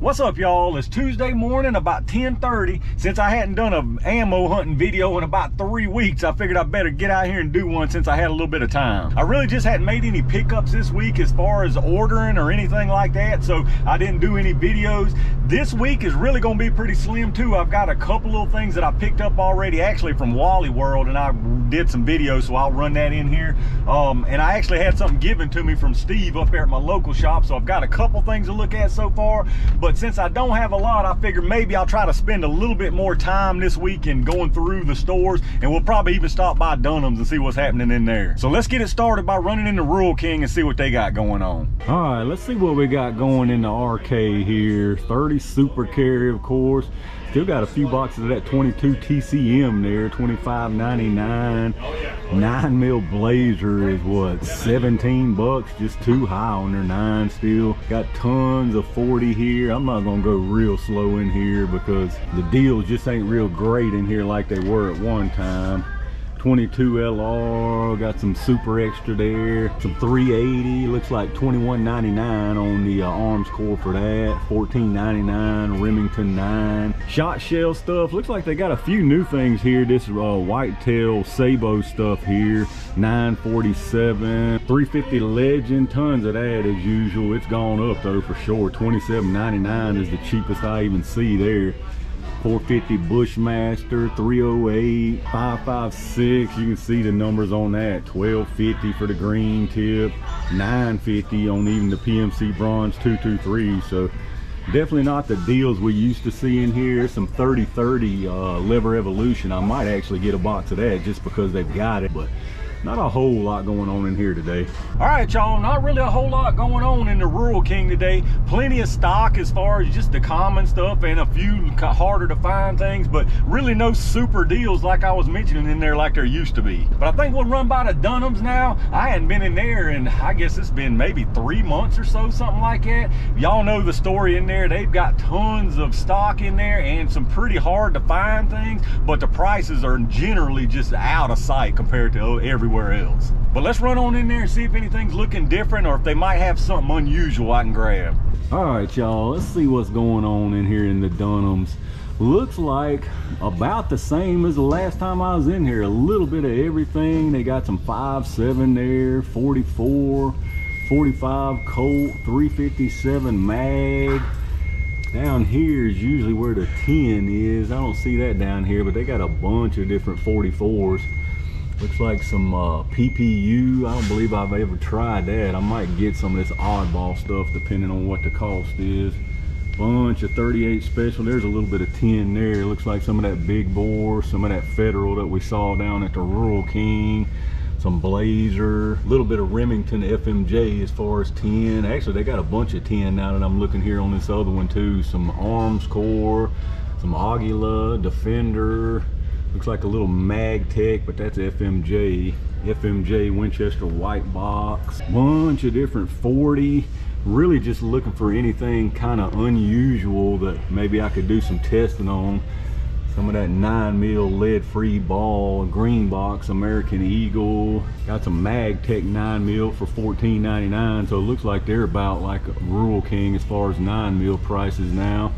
What's up, y'all? It's Tuesday morning, about 10:30. Since I hadn't done an ammo hunting video in about 3 weeks, I figured I better get out here and do one since I had a little bit of time. I really just hadn't made any pickups this week as far as ordering or anything like that, so I didn't do any videos. This week is really gonna be pretty slim too. I've got a couple little things that I picked up already, actually from Wally World, and I did some videos, so I'll run that in here. And I actually had something given to me from Steve up there at my local shop, so I've got a couple things to look at so far. But since I don't have a lot, I figured maybe I'll try to spend a little bit more time this week in going through the stores, and we'll probably even stop by Dunham's and see what's happening in there. So let's get it started by running into Rural King and see what they got going on. All right, let's see what we got going in the RK here. 30 Super Carry, of course. Still got a few boxes of that 22 TCM there, $25.99. 9mm Blazer is what, 17 bucks, just too high on their 9 still. Got tons of 40 here. I'm not gonna go real slow in here because the deals just ain't real great in here like they were at one time. 22 LR, got some super extra there, some 380, looks like $21.99 on the arms core for that, $14.99, Remington 9. Shot shell stuff, looks like they got a few new things here. This whitetail Sabo stuff here, $9.47, 350 Legend, tons of that as usual. It's gone up though for sure. $27.99 is the cheapest I even see there. 450 Bushmaster, 308, 556. You can see the numbers on that. 1250 for the green tip, 950 on even the PMC Bronze 223. So definitely not the deals we used to see in here. Some 3030 Lever Evolution. I might actually get a box of that just because they've got it, but not a whole lot going on in here today. All right, y'all, not really a whole lot going on in the Rural King today. Plenty of stock as far as just the common stuff and a few harder to find things, but really no super deals like I was mentioning in there like there used to be. But I think we'll run by the Dunham's now. I hadn't been in there and I guess it's been maybe 3 months or so, something like that. Y'all know the story in there. They've got tons of stock in there and some pretty hard to find things, but the prices are generally just out of sight compared to everywhere else. But let's run on in there and see if anything's looking different or if they might have something unusual I can grab. All right, y'all, let's see what's going on in here in the Dunham's. Looks like about the same as the last time I was in here. A little bit of everything. They got some 5.7 there, 44, 45 Colt, 357 mag. Down here is usually where the 10 is. I don't see that down here, but they got a bunch of different 44s. Looks like some PPU. I don't believe I've ever tried that. I might get some of this oddball stuff depending on what the cost is. Bunch of 38 special. There's a little bit of 10 there. Looks like some of that big bore, some of that Federal that we saw down at the Rural King. Some Blazer, a little bit of Remington FMJ as far as 10. Actually, they got a bunch of 10 now that I'm looking here on this other one too. Some Arms Core, some Aguila, Defender. Looks like a little Magtech, but that's FMJ. FMJ Winchester white box. Bunch of different 40. Really just looking for anything kind of unusual that maybe I could do some testing on. Some of that 9mm lead-free ball, green box, American Eagle. Got some Magtech 9mm for $14.99. So it looks like they're about like a Rural King as far as 9mm prices now.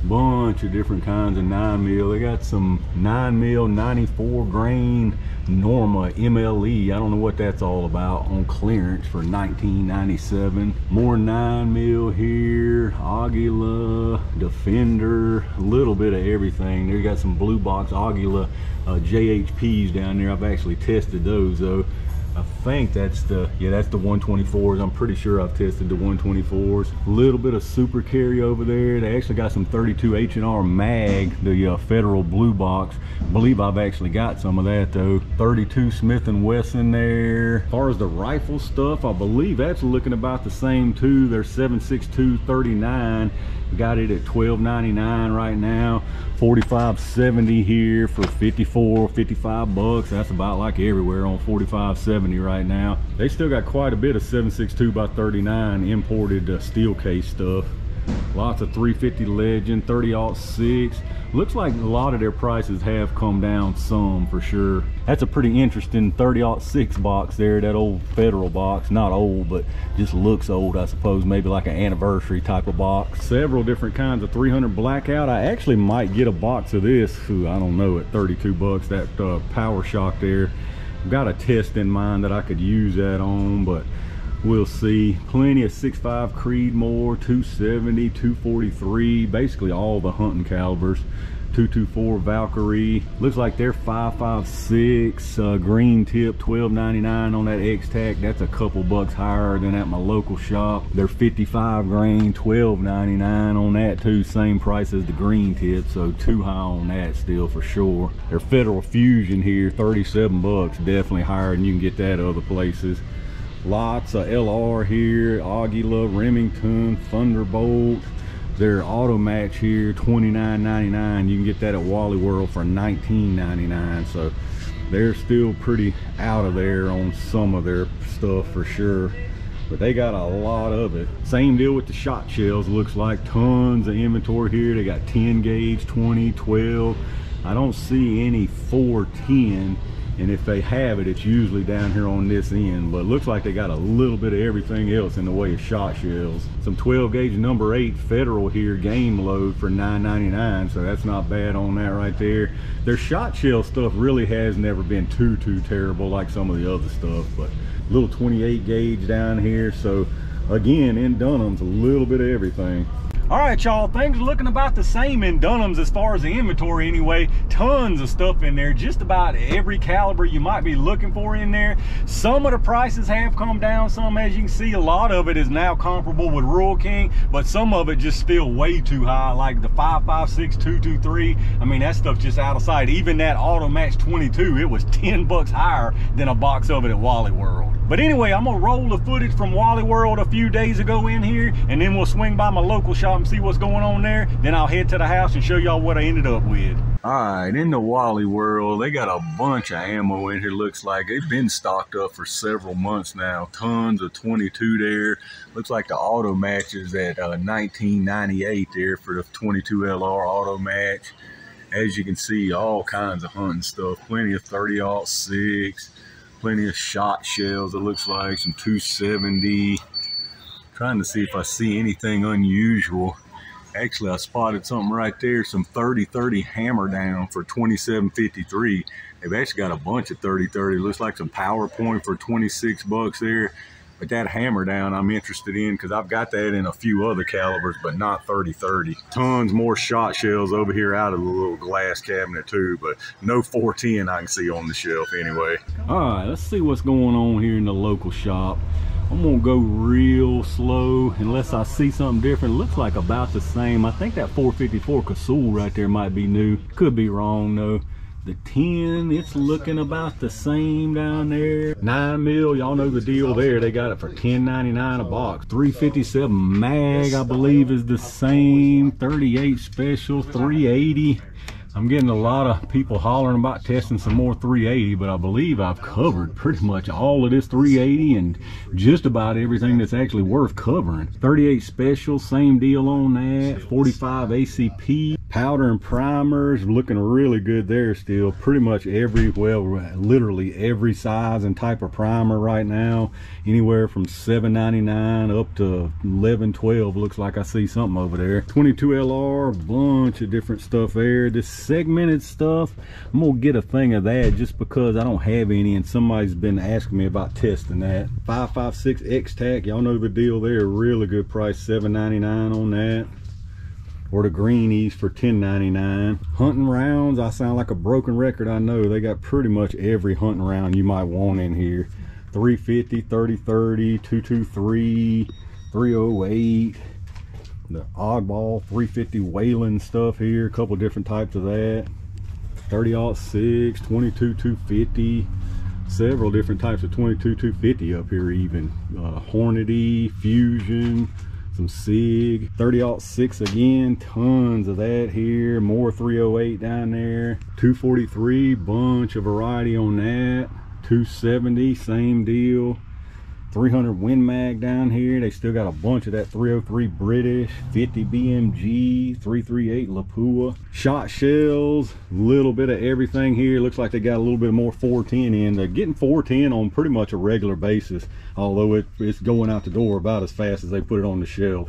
Bunch of different kinds of 9mm. They got some 9mm 94 grain Norma MLE. I don't know what that's all about, on clearance for $19.97. More 9mm here. Aguila, Defender, a little bit of everything. They got some blue box Aguila JHPs down there. I've actually tested those though. I think that's the, yeah, that's the 124s. I'm pretty sure I've tested the 124s. A little bit of super carry over there. They actually got some 32 H&R mag, the Federal blue box. I believe I've actually got some of that though. 32 Smith & Wesson there. As far as the rifle stuff, I believe that's looking about the same too. They're 7.62 39. Got it at $12.99 right now. 45.70 here for 54, 55 bucks. That's about like everywhere on 45.70 right now. They still got quite a bit of 7.62 by 39 imported steel case stuff. Lots of 350 Legend, 30-06. Looks like a lot of their prices have come down some for sure. That's a pretty interesting 30-06 box there, that old Federal box. Not old, but just looks old, I suppose. Maybe like an anniversary type of box. Several different kinds of 300 Blackout. I actually might get a box of this, I don't know, at 32 bucks, that Power Shock there. I've got a test in mind that I could use that on, but we'll see. Plenty of 6.5 Creedmoor, 270, 243, basically all the hunting calibers. 224 Valkyrie. Looks like they're 5.56 green tip, $12.99 on that X-Tac. That's a couple bucks higher than at my local shop. They're 55 grain, $12.99 on that too. Same price as the green tip, so too high on that still for sure. Their Federal Fusion here, 37 bucks, definitely higher than you can get that other places. Lots of LR here, Aguila, Remington, Thunderbolt. Their auto match here, $29.99. You can get that at Wally World for $19.99. So they're still pretty out of there on some of their stuff for sure, but they got a lot of it. Same deal with the shot shells. Looks like tons of inventory here. They got 10 gauge, 20, 12. I don't see any 410. And if they have it, it's usually down here on this end, but it looks like they got a little bit of everything else in the way of shot shells. Some 12 gauge number 8 Federal here, game load for $9.99, so that's not bad on that right there. Their shot shell stuff really has never been too terrible like some of the other stuff, but little 28 gauge down here. So again, in Dunham's, a little bit of everything. All right, y'all, things are looking about the same in Dunham's as far as the inventory anyway. Tons of stuff in there, just about every caliber you might be looking for in there. Some of the prices have come down some, as you can see. A lot of it is now comparable with Rural King, but some of it just still way too high, like the 5.56, 223. I mean, that stuff's just out of sight. Even that Auto Match 22, it was 10 bucks higher than a box of it at Wally World. But anyway, I'm gonna roll the footage from Wally World a few days ago in here, and then we'll swing by my local shop and see what's going on there. Then I'll head to the house and show y'all what I ended up with. All right, in the Wally World, they got a bunch of ammo in here. Looks like they've been stocked up for several months now. Tons of 22 there. Looks like the auto match is at $19.98 there for the 22 LR auto match. As you can see, all kinds of hunting stuff. Plenty of 30-06. Plenty of shot shells, it looks like, some 270. Trying to see if I see anything unusual. Actually, I spotted something right there, some 30-30 hammer down for $27.53. They've actually got a bunch of 30-30. Looks like some PowerPoint for 26 bucks there. But that hammer down I'm interested in because I've got that in a few other calibers, but not 30-30. Tons more shot shells over here out of the little glass cabinet too, but no 410 I can see on the shelf anyway. All right, let's see what's going on here in the local shop. I'm gonna go real slow unless I see something different. Looks like about the same. I think that 454 Casull right there might be new. Could be wrong though. The 10, it's looking about the same down there. 9mm, y'all know the deal there. They got it for $10.99 a box. 357 mag, I believe, is the same. 38 special, 380. I'm getting a lot of people hollering about testing some more 380, but I believe I've covered pretty much all of this 380 and just about everything that's actually worth covering. 38 special, same deal on that. 45 ACP. Powder and primers, looking really good there still. Pretty much every, well, literally every size and type of primer right now. Anywhere from $7.99 up to $11, $12. Looks like I see something over there. 22 LR, bunch of different stuff there. This segmented stuff, I'm gonna get a thing of that just because I don't have any and somebody's been asking me about testing that. 5.56 X-Tac, y'all know the deal there. Really good price, $7.99 on that. Or the greenies for $10.99. Hunting rounds, I sound like a broken record, I know. They got pretty much every hunting round you might want in here. 350, 30-30, 223, 308. The oddball 350 Wayland stuff here. A couple different types of that. 30-06, 22 250. Several different types of 22 250 up here even. Hornady, Fusion. Some SIG, 30-06 again, tons of that here. More 308 down there. 243, bunch of variety on that. 270, same deal. 300 Win Mag down here. They still got a bunch of that 303 British, 50 BMG, 338 Lapua, shot shells, little bit of everything here. Looks like they got a little bit more 410 in. They're getting 410 on pretty much a regular basis, although it's going out the door about as fast as they put it on the shelf.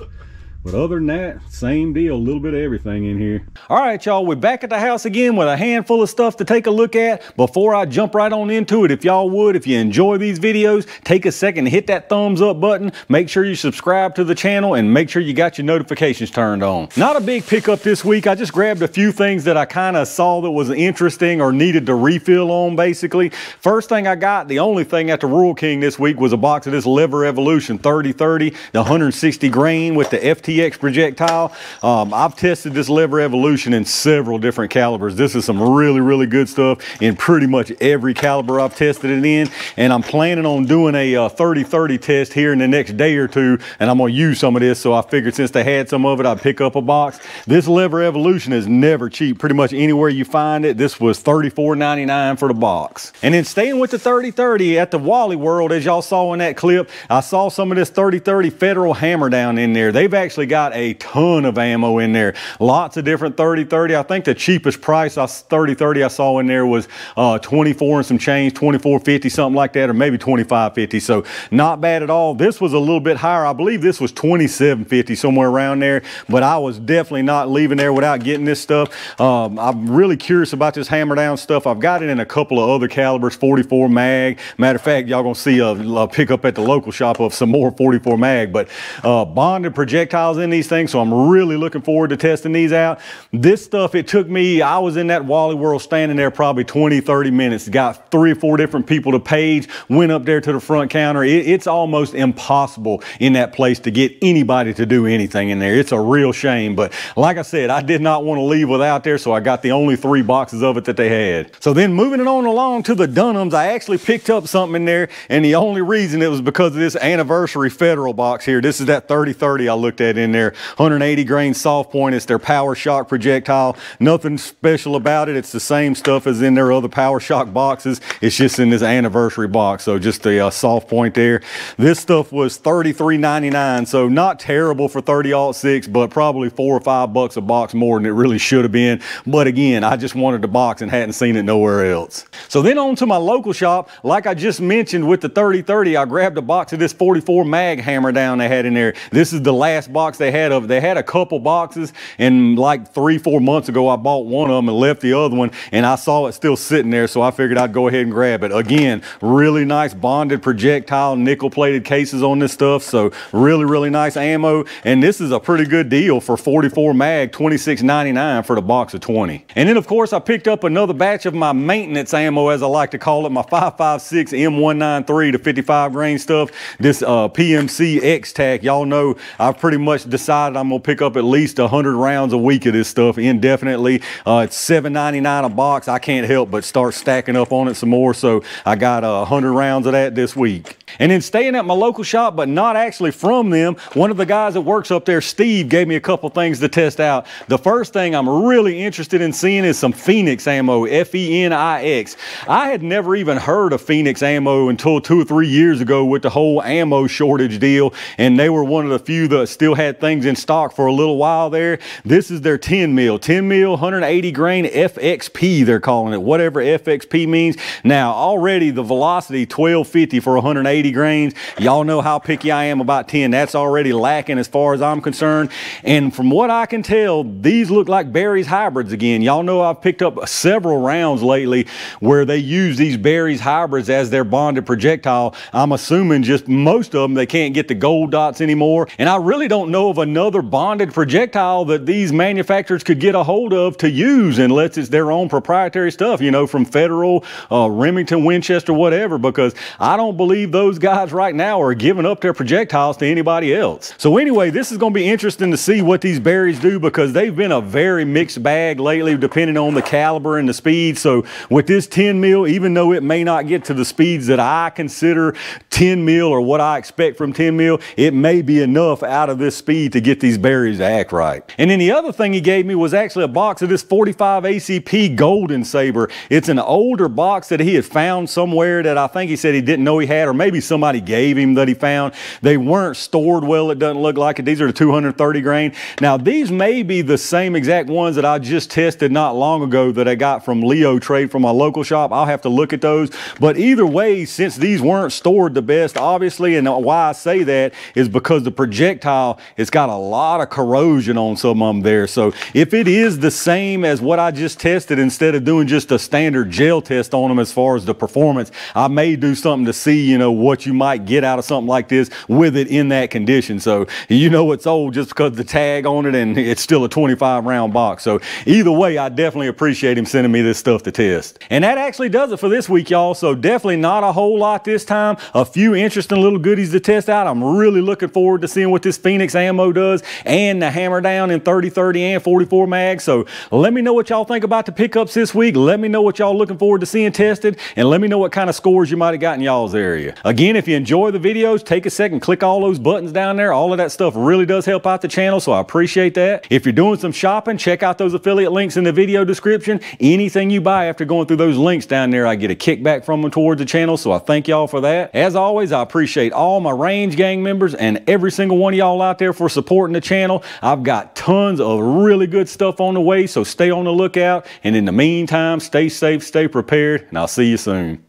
But other than that, same deal, a little bit of everything in here. All right, y'all, we're back at the house again with a handful of stuff to take a look at. Before I jump right on into it, if y'all would, if you enjoy these videos, take a second to hit that thumbs up button. Make sure you subscribe to the channel and make sure you got your notifications turned on. Not a big pickup this week. I just grabbed a few things that I kind of saw that was interesting or needed to refill on, basically. First thing I got, the only thing at the Rural King this week, was a box of this Lever Evolution 3030, the 160 grain with the FTX projectile. I've tested this Lever Evolution in several different calibers. This is some really good stuff in pretty much every caliber I've tested it in, and I'm planning on doing a 3030 test here in the next day or two, and I'm going to use some of this, so I figured since they had some of it, I'd pick up a box. This Lever Evolution is never cheap. Pretty much anywhere you find it, this was $34.99 for the box. And then staying with the 3030 at the Wally World, as y'all saw in that clip, I saw some of this 3030 Federal hammer down in there. They've actually got a ton of ammo in there. Lots of different 3030. I think the cheapest price 3030 I saw in there was 24 and some change, 24.50, something like that, or maybe 25.50. So not bad at all. This was a little bit higher. I believe this was 27.50, somewhere around there, but I was definitely not leaving there without getting this stuff. I'm really curious about this hammer down stuff. I've got it in a couple of other calibers, 44 mag. Matter of fact, y'all gonna see a pickup at the local shop of some more 44 mag, but bonded projectiles in these things, so I'm really looking forward to testing these out. This stuff, it took me, I was in that Wally World standing there probably 20-30 minutes, got 3 or 4 different people to page, went up there to the front counter. It's almost impossible in that place to get anybody to do anything in there. It's a real shame, but like I said, I did not want to leave without there, so I got the only 3 boxes of it that they had. So then moving it on along to the Dunhams, I actually picked up something in there, and the only reason it was because of this anniversary Federal box here. This is that 3030 I looked at in there, 180 grain soft point. It's their Power Shock projectile. Nothing special about it. It's the same stuff as in their other Power Shock boxes. It's just in this anniversary box, so just the soft point there. This stuff was $33.99, so not terrible for 30-06, but probably $4 or $5 a box more than it really should have been. But again, I just wanted the box and hadn't seen it nowhere else. So then on to my local shop. Like I just mentioned with the 3030, I grabbed a box of this 44 mag hammer down they had in there. This is the last box they had of it. They had a couple boxes, and like 3-4 months ago I bought one of them and left the other one, and I saw it still sitting there, so I figured I'd go ahead and grab it. Again, really nice bonded projectile, nickel plated cases on this stuff, so really nice ammo, and this is a pretty good deal for 44 mag, $26.99 for the box of 20. And then of course I picked up another batch of my maintenance ammo, as I like to call it, my 5.56 M193, the 55 grain stuff. This PMC X-Tac, y'all know I've pretty much decided I'm gonna pick up at least 100 rounds a week of this stuff indefinitely. It's $7.99 a box. I can't help but start stacking up on it some more, so I got 100 rounds of that this week. And then staying at my local shop, but not actually from them, one of the guys that works up there, Steve, gave me a couple things to test out. The first thing I'm really interested in seeing is some Phoenix ammo, F-E-N-I-X. I had never even heard of Phoenix ammo until 2 or 3 years ago with the whole ammo shortage deal, and they were one of the few that still had things in stock for a little while there. This is their 10 mil, 180 grain FXP, they're calling it, whatever FXP means. Now already the velocity 1250 for 180 grains. Y'all know how picky I am about 10. That's already lacking as far as I'm concerned. And from what I can tell, these look like Barry's hybrids again. Y'all know I've picked up several rounds lately where they use these Barry's hybrids as their bonded projectile. I'm assuming just most of them, they can't get the gold dots anymore. And I really don't know of another bonded projectile that these manufacturers could get a hold of to use unless it's their own proprietary stuff, you know, from Federal, Remington, Winchester, whatever, because I don't believe those guys right now are giving up their projectiles to anybody else. So anyway, this is going to be interesting to see what these Barrys do, because they've been a very mixed bag lately depending on the caliber and the speed. So with this 10 mil, even though it may not get to the speeds that I consider 10 mil or what I expect from 10 mil, it may be enough out of this speed to get these berries to act right. And then the other thing he gave me was actually a box of this 45 ACP Golden Saber. It's an older box that he had found somewhere that I think he said he didn't know he had, or maybe somebody gave him that he found. They weren't stored well, it doesn't look like it. These are the 230 grain. Now these may be the same exact ones that I just tested not long ago that I got from Leo Trade from my local shop. I'll have to look at those. But either way, since these weren't stored the best, obviously, and why I say that is because the projectile, it's got a lot of corrosion on some of them there. So if it is the same as what I just tested, instead of doing just a standard gel test on them as far as the performance, I may do something to see, you know, what you might get out of something like this with it in that condition. So you know it's old just because the tag on it, and it's still a 25 round box. So either way, I definitely appreciate him sending me this stuff to test. And that actually does it for this week, y'all. So definitely not a whole lot this time. A few interesting little goodies to test out. I'm really looking forward to seeing what this Phoenix ammo does, and the hammer down in 30-30 and 44 mag. So let me know what y'all think about the pickups this week. Let me know what y'all looking forward to seeing tested, and let me know what kind of scores you might have got in y'all's area. Again, if you enjoy the videos, take a second, click all those buttons down there. All of that stuff really does help out the channel, so I appreciate that. If you're doing some shopping, check out those affiliate links in the video description. Anything you buy after going through those links down there, I get a kickback from them towards the channel, so I thank y'all for that. As always, I appreciate all my Range Gang members and every single one of y'all out there for supporting the channel. I've got tons of really good stuff on the way, so stay on the lookout. And in the meantime, stay safe, stay prepared, and I'll see you soon.